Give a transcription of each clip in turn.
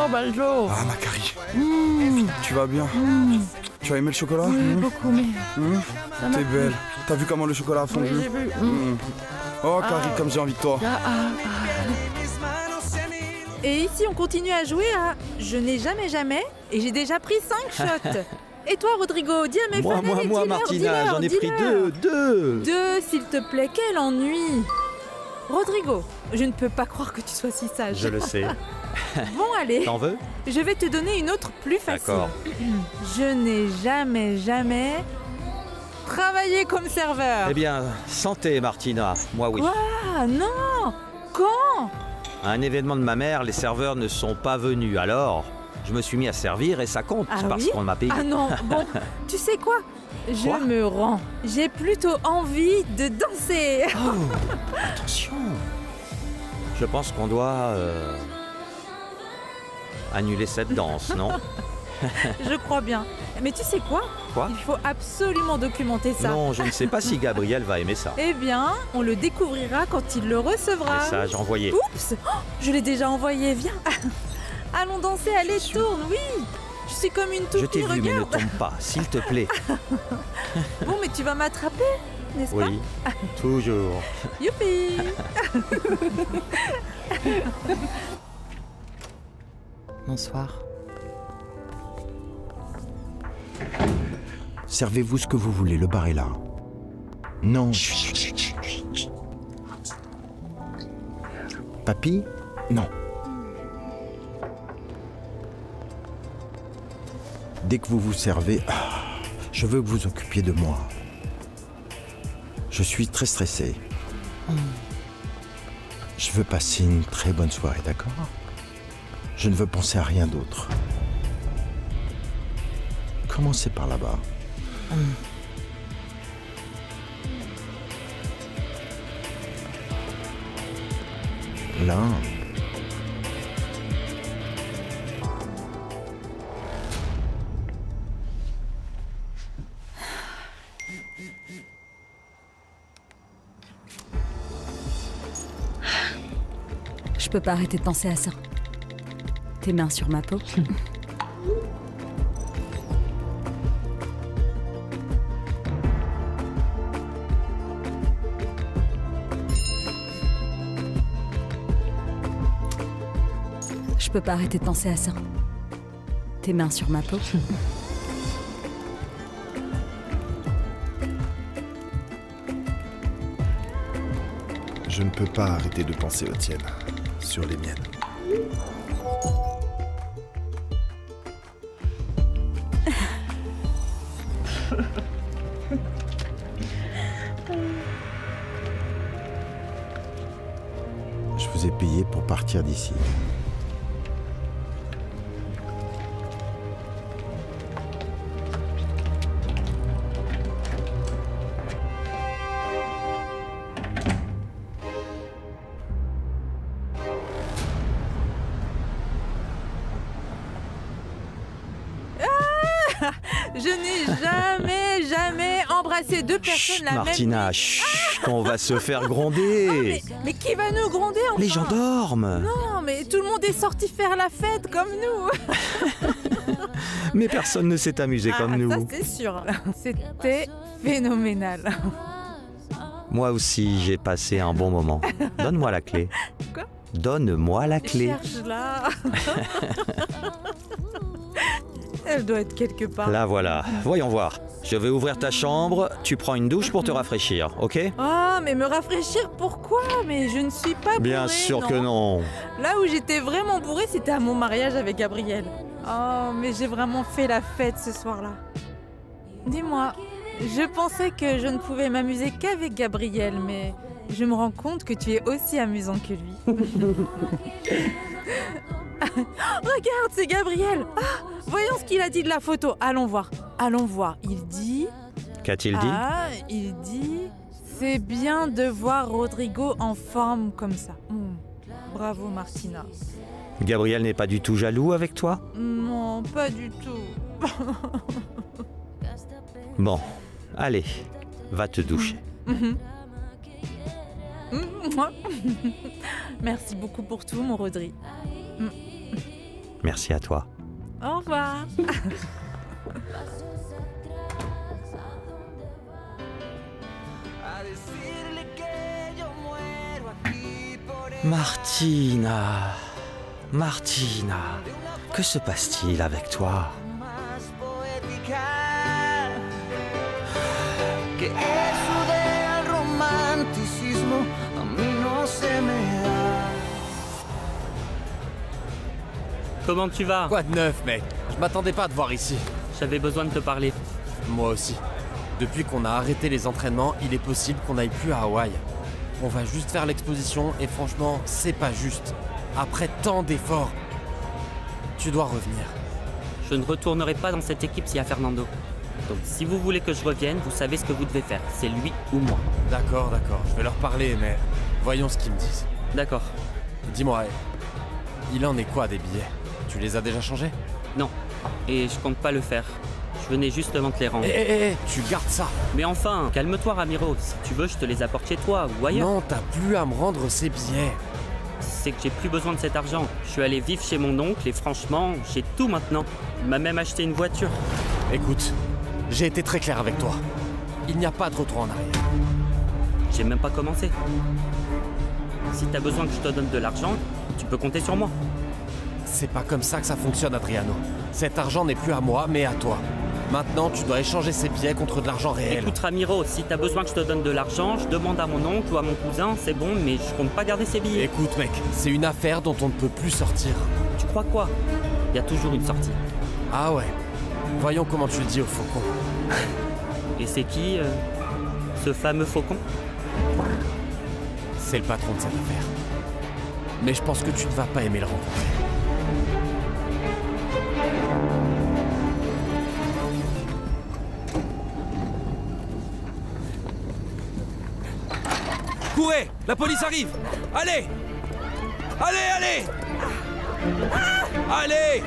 Oh, Baldo. Ah, Macari. Tu vas bien? Tu as aimé le chocolat? Oui, beaucoup, mais... ça m'a T'es plu. belle. T'as vu comment le chocolat a fondu? Oui, j'ai vu. Oh, Carrie, comme j'ai envie de toi. Et ici, on continue à jouer à Je n'ai jamais jamais et j'ai déjà pris 5 shots. Et toi, Rodrigo, dis à mes fans, allez, Moi, dis-leur, Martina, dis-leur, j'en ai pris dis-leur. deux. 2, s'il te plaît, quel ennui. Rodrigo, je ne peux pas croire que tu sois si sage. Je le sais. Bon, allez, T'en veux? je vais te donner une autre plus facile. D'accord. Je n'ai jamais travaillé comme serveur. Eh bien, santé, Martina. Moi, oui. Ah non. Quand? À un événement de ma mère, les serveurs ne sont pas venus. Alors, je me suis mis à servir et ça compte Ah parce oui? qu'on m'a payé. Ah non, bon, tu sais quoi? Je Quoi? me rends. J'ai plutôt envie de danser. Oh, attention. Je pense qu'on doit annuler cette danse, non? Je crois bien. Mais tu sais quoi? Quoi? Il faut absolument documenter ça. Non, je ne sais pas si Gabriel va aimer ça. Eh bien, on le découvrira quand il le recevra. Message envoyé. Oups! Oh, je l'ai déjà envoyé, viens. Allons danser, allez, tourne, oui. Je suis comme une Je toupie, t'ai vu, mais ne regarde. tombe pas, s'il te plaît. Bon, mais tu vas m'attraper, n'est-ce Oui, toujours. pas? Youpi! Bonsoir. Servez-vous ce que vous voulez, le bar est là. Non. Papy? Non. Dès que vous vous servez, je veux que vous occupiez de moi. Je suis très stressé. Je veux passer une très bonne soirée, d'accord? Je ne veux penser à rien d'autre. Commencez par là-bas. Là. Je peux pas arrêter de penser à ça. Tes mains sur ma peau. Je peux pas arrêter de penser à ça. Tes mains sur ma peau. Je ne peux pas arrêter de penser aux tiennes, sur les miennes. Je vous ai payé pour partir d'ici. Je n'ai jamais embrassé deux personnes Chut, la même Martina, nuit. chut, on va se faire gronder. Mais qui va nous gronder enfin? Les gens dorment. Non, mais tout le monde est sorti faire la fête comme nous. Mais personne ne s'est amusé comme nous. Ça c'est sûr. C'était phénoménal. Moi aussi, j'ai passé un bon moment. Donne-moi la clé. Quoi? Donne-moi la clé. Cherche-la. Elle doit être quelque part. La voilà. Voyons voir. Je vais ouvrir ta chambre. Tu prends une douche pour te rafraîchir, ok? Ah, mais me rafraîchir, pourquoi? Mais je ne suis pas bourrée, Bien sûr que non. Là où j'étais vraiment bourrée, c'était à mon mariage avec Gabriel. Oh, mais j'ai vraiment fait la fête ce soir-là. Dis-moi, je pensais que je ne pouvais m'amuser qu'avec Gabriel, mais je me rends compte que tu es aussi amusant que lui. Regarde, c'est Gabriel. Ah, voyons ce qu'il a dit de la photo. Allons voir. Allons voir. Il dit... Qu'a-t-il dit? Ah, il dit... C'est bien de voir Rodrigo en forme comme ça. Bravo, Martina. Gabriel n'est pas du tout jaloux avec toi? Non, pas du tout. Bon, allez, va te doucher. Merci beaucoup pour tout, mon Rodri. Merci à toi. Au revoir. Martina, Martina, que se passe-t-il avec toi? Comment tu vas? Quoi de neuf, mec? Je m'attendais pas à te voir ici. J'avais besoin de te parler. Moi aussi. Depuis qu'on a arrêté les entraînements, il est possible qu'on n'aille plus à Hawaï. On va juste faire l'exposition et franchement, c'est pas juste. Après tant d'efforts, tu dois revenir. Je ne retournerai pas dans cette équipe s'il y a Fernando. Donc si vous voulez que je revienne, vous savez ce que vous devez faire. C'est lui ou moi. D'accord, je vais leur parler, mais voyons ce qu'ils me disent. D'accord. Dis-moi, il en est quoi des billets? Tu les as déjà changés? Non. Et je compte pas le faire. Je venais justement te les rendre. Tu gardes ça. Mais enfin, calme-toi Ramiro. Si tu veux, je te les apporte chez toi ou ailleurs. Non, t'as plus à me rendre ces billets. C'est que j'ai plus besoin de cet argent. Je suis allé vivre chez mon oncle et franchement, j'ai tout maintenant. Il m'a même acheté une voiture. Écoute, j'ai été très clair avec toi. Il n'y a pas de retour en arrière. J'ai même pas commencé. Si t'as besoin que je te donne de l'argent, tu peux compter sur moi. C'est pas comme ça que ça fonctionne, Adriano. Cet argent n'est plus à moi, mais à toi. Maintenant, tu dois échanger ces billets contre de l'argent réel. Écoute Ramiro, si t'as besoin que je te donne de l'argent, je demande à mon oncle ou à mon cousin, c'est bon, mais je compte pas garder ces billets. Écoute mec, c'est une affaire dont on ne peut plus sortir. Tu crois quoi? Il y a toujours une sortie. Ah ouais. Voyons comment tu le dis au faucon. Et c'est qui, ce fameux faucon? C'est le patron de cette affaire. Mais je pense que tu ne vas pas aimer le rencontrer. Courez! La police arrive! Allez! Allez! Allez!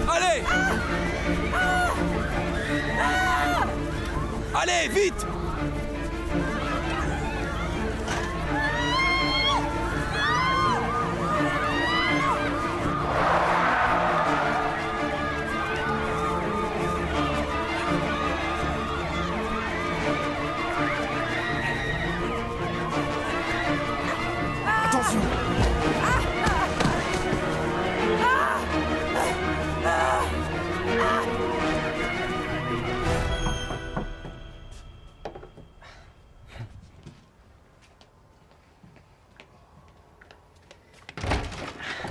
Allez! Allez, vite! Attention!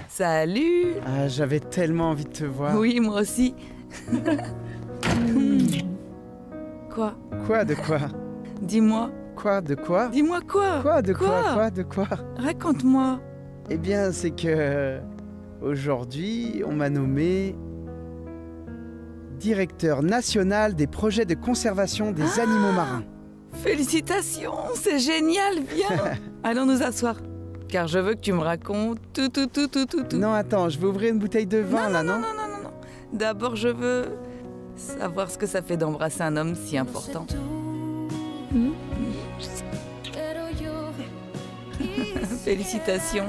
Salut. Ah, j'avais tellement envie de te voir. Oui, moi aussi. Quoi? Quoi de quoi? Dis-moi. Quoi de quoi? Dis-moi quoi? Quoi de quoi? Quoi de quoi? Raconte-moi. Eh bien, c'est que aujourd'hui, on m'a nommé directeur national des projets de conservation des animaux marins. Félicitations, c'est génial, viens. Allons nous asseoir. Car je veux que tu me racontes tout. Non, attends, je vais ouvrir une bouteille de vin, non. D'abord, je veux savoir ce que ça fait d'embrasser un homme si important. Félicitations.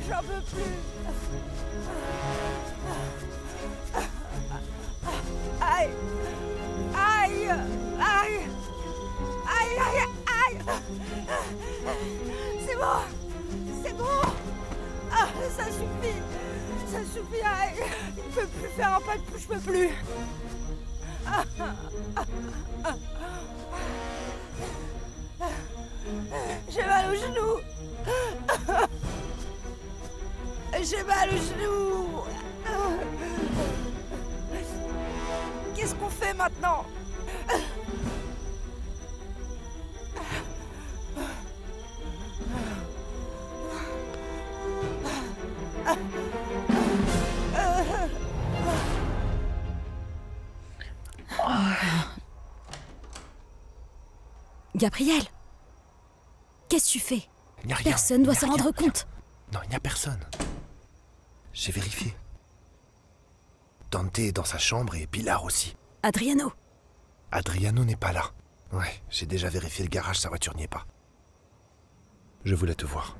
J'en peux plus. Aïe. Aïe. Aïe. Aïe, aïe, aïe. C'est bon. C'est bon. Ah, ça suffit. Ça suffit. Aïe. Il ne peut plus faire un pas de plus. Je peux plus. J'ai mal aux genoux. J'ai mal au genou. Qu'est-ce qu'on fait maintenant? Gabriel, qu'est-ce que tu fais? Il n'y a rien. Personne doit Il n'y a s'en rien, rendre compte. Non, il n'y a personne. J'ai vérifié. Dante est dans sa chambre et Pilar aussi. Adriano. Adriano n'est pas là. Ouais, j'ai déjà vérifié le garage, sa voiture n'y est pas. Je voulais te voir.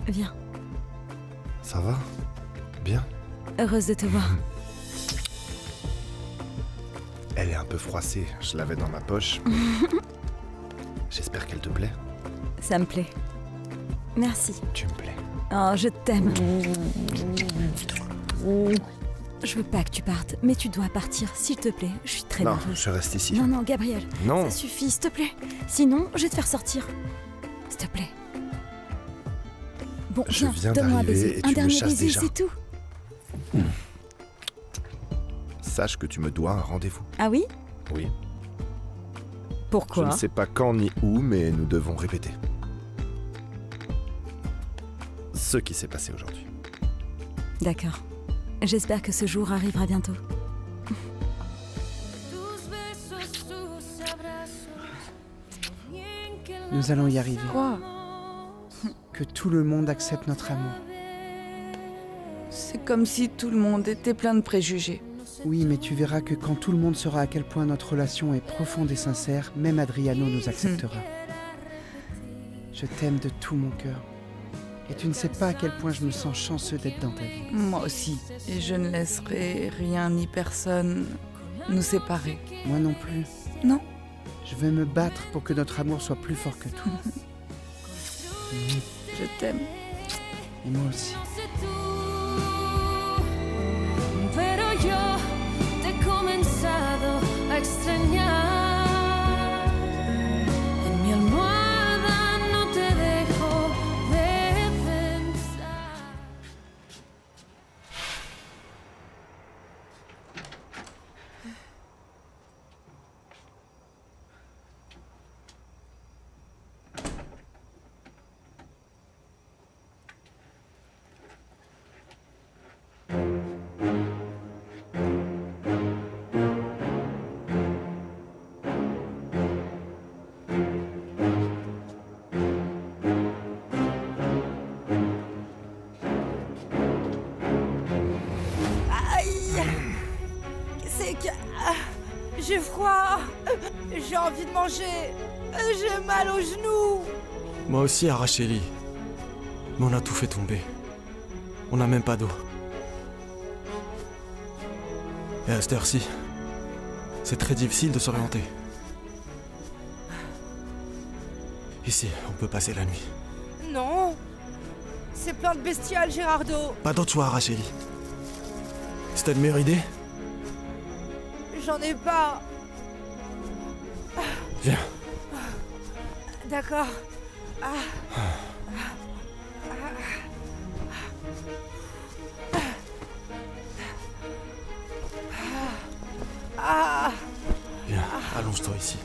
Viens. Ça va? Bien? Heureuse de te voir. Elle est un peu froissée, je l'avais dans ma poche. J'espère qu'elle te plaît. Ça me plaît. Merci. Tu me plais. Oh, je t'aime. Je veux pas que tu partes, mais tu dois partir, s'il te plaît. Je suis très Non, nerveuse. je reste ici. Non, non, Gabriel. Non. Ça suffit, s'il te plaît. Sinon, je vais te faire sortir. S'il te plaît. Bon, Je viens donne-moi un d'arriver baiser. et tu Un me dernier chasses baiser, déjà. c'est tout. Sache que tu me dois un rendez-vous. Ah oui? Oui. Pourquoi? Je ne sais pas quand ni où, mais nous devons répéter. Ce qui s'est passé aujourd'hui. D'accord. J'espère que ce jour arrivera bientôt. Nous allons y arriver. Quoi? Que tout le monde accepte notre amour. C'est comme si tout le monde était plein de préjugés. Oui, mais tu verras que quand tout le monde saura à quel point notre relation est profonde et sincère, même Adriano nous acceptera. Je t'aime de tout mon cœur. Et tu ne sais pas à quel point je me sens chanceux d'être dans ta vie. Moi aussi. Et je ne laisserai rien ni personne nous séparer. Moi non plus. Non. Je vais me battre pour que notre amour soit plus fort que tout. Je t'aime. Et moi aussi. Pero yo te he comenzado a extrañar. En mi almohada no te dejo de pensar. J'ai froid. J'ai envie de manger. J'ai mal aux genoux. Moi aussi, Araceli. Mais on a tout fait tomber. On n'a même pas d'eau. Et à cette heure-ci, c'est très difficile de s'orienter. Ici, on peut passer la nuit. Non. C'est plein de bestioles, Gérardo. Pas d'autre choix, Araceli. C'était une meilleure idée? J'en ai pas. Viens. D'accord. Viens, allonge-toi ici.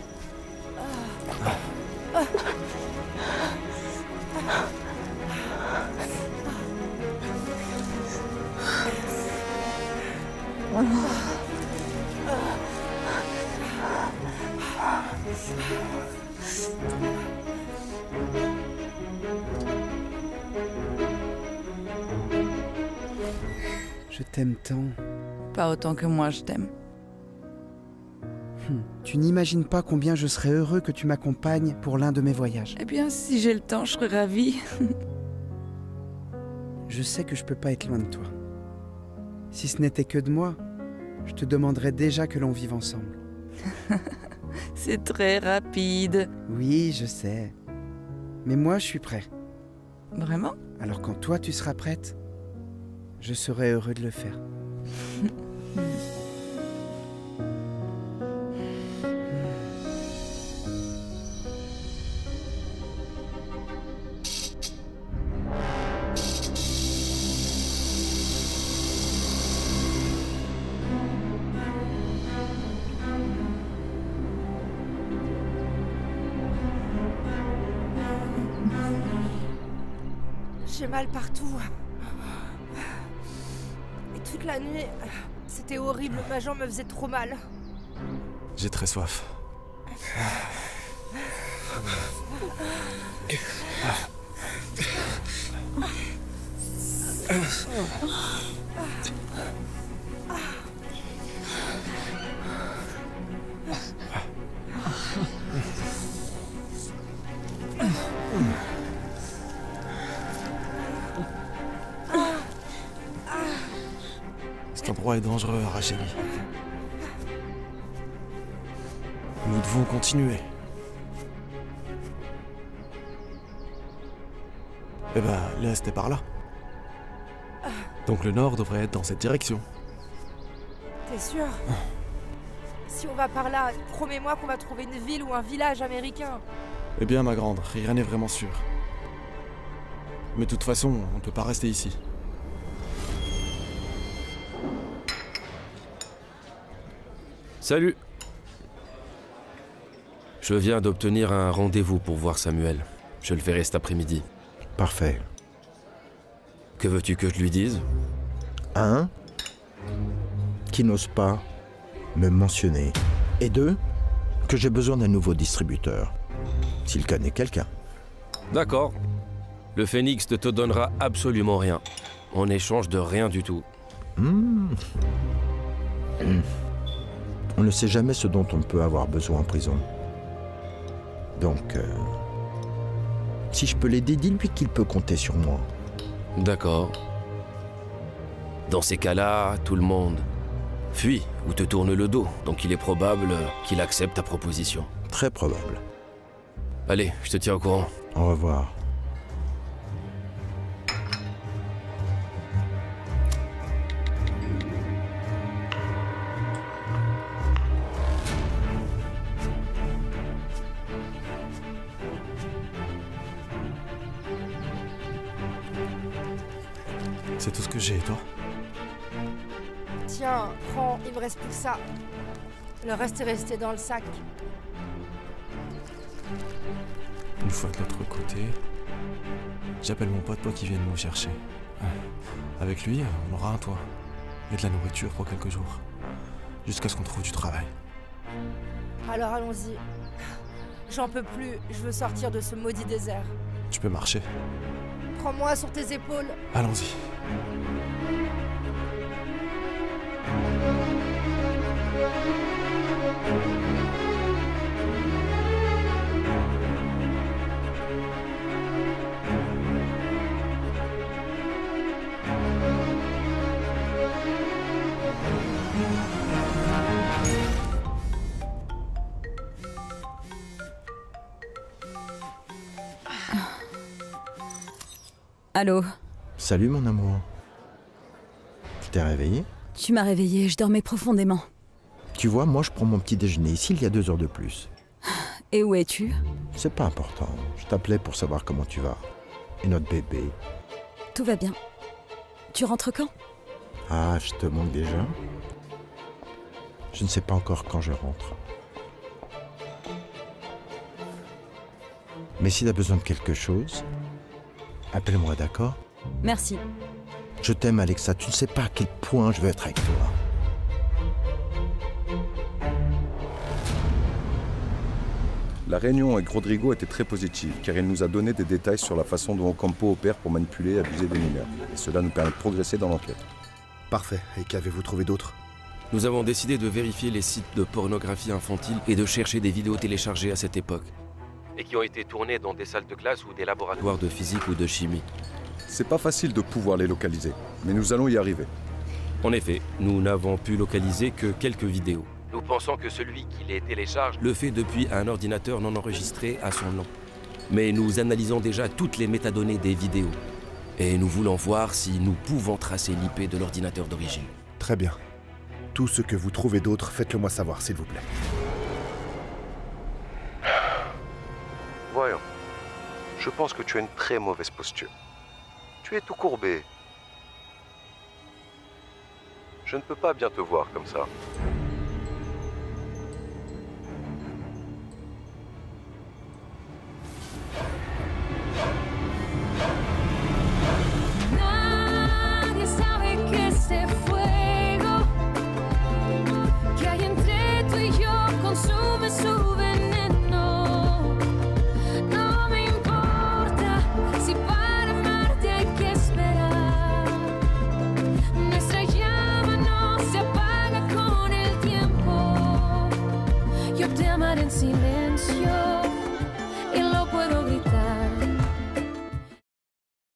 Je t'aime tant. Pas autant que moi je t'aime. Tu n'imagines pas combien je serais heureux que tu m'accompagnes pour l'un de mes voyages. Eh bien, si j'ai le temps, je serai ravie. Je sais que je peux pas être loin de toi. Si ce n'était que de moi, je te demanderais déjà que l'on vive ensemble. C'est très rapide. Oui, je sais. Mais moi, je suis prêt. Vraiment? Alors quand toi, tu seras prête, je serai heureux de le faire. J'ai mal partout. Et toute la nuit, c'était horrible. Ma jambe me faisait trop mal. J'ai très soif. Cet endroit est dangereux, Araceli. Nous devons continuer. Eh ben, l'est est par là. Donc le nord devrait être dans cette direction. T'es sûr? Si on va par là, promets-moi qu'on va trouver une ville ou un village américain. Eh bien, ma grande, rien n'est vraiment sûr. Mais de toute façon, on ne peut pas rester ici. Salut. Je viens d'obtenir un rendez-vous pour voir Samuel. Je le verrai cet après-midi. Parfait. Que veux-tu que je lui dise? Un, qui n'ose pas me mentionner. Et deux, que j'ai besoin d'un nouveau distributeur. S'il connaît quelqu'un. D'accord. Le Phénix ne te donnera absolument rien. En échange de rien du tout. On ne sait jamais ce dont on peut avoir besoin en prison. Donc, si je peux l'aider, dis-lui qu'il peut compter sur moi. D'accord. Dans ces cas-là, tout le monde fuit ou te tourne le dos, donc il est probable qu'il accepte ta proposition. Très probable. Allez, je te tiens au courant. Au revoir. C'est tout ce que j'ai, et toi? Tiens, prends, il me reste plus que ça. Le reste est resté dans le sac. Une fois de l'autre côté, j'appelle mon pote pour qu'il vienne nous chercher. Avec lui, on aura un toit et de la nourriture pour quelques jours, jusqu'à ce qu'on trouve du travail. Alors allons-y. J'en peux plus, je veux sortir de ce maudit désert. Tu peux marcher. Prends-moi sur tes épaules. Allons-y. Allô? Salut mon amour. Tu t'es réveillé? Tu m'as réveillée, je dormais profondément. Tu vois, moi je prends mon petit déjeuner ici il y a 2 heures de plus. Et où es-tu? C'est pas important. Je t'appelais pour savoir comment tu vas. Et notre bébé. Tout va bien. Tu rentres quand? Ah, je te manque déjà. Je ne sais pas encore quand je rentre. Mais si t'as besoin de quelque chose, appelle-moi, d'accord? Merci. Je t'aime, Alexa. Tu ne sais pas à quel point je veux être avec toi. La réunion avec Rodrigo était très positive, car il nous a donné des détails sur la façon dont Ocampo opère pour manipuler et abuser des mineurs. Et cela nous permet de progresser dans l'enquête. Parfait. Et qu'avez-vous trouvé d'autre? Nous avons décidé de vérifier les sites de pornographie infantile et de chercher des vidéos téléchargées à cette époque. Et qui ont été tournées dans des salles de classe ou des laboratoires de physique ou de chimie. C'est pas facile de pouvoir les localiser, mais nous allons y arriver. En effet, nous n'avons pu localiser que quelques vidéos. Nous pensons que celui qui les télécharge le fait depuis un ordinateur non enregistré à son nom. Mais nous analysons déjà toutes les métadonnées des vidéos. Et nous voulons voir si nous pouvons tracer l'IP de l'ordinateur d'origine. Très bien. Tout ce que vous trouvez d'autre, faites-le moi savoir, s'il vous plaît. Voyons. Je pense que tu as une très mauvaise posture. Tu es tout courbé. Je ne peux pas bien te voir comme ça.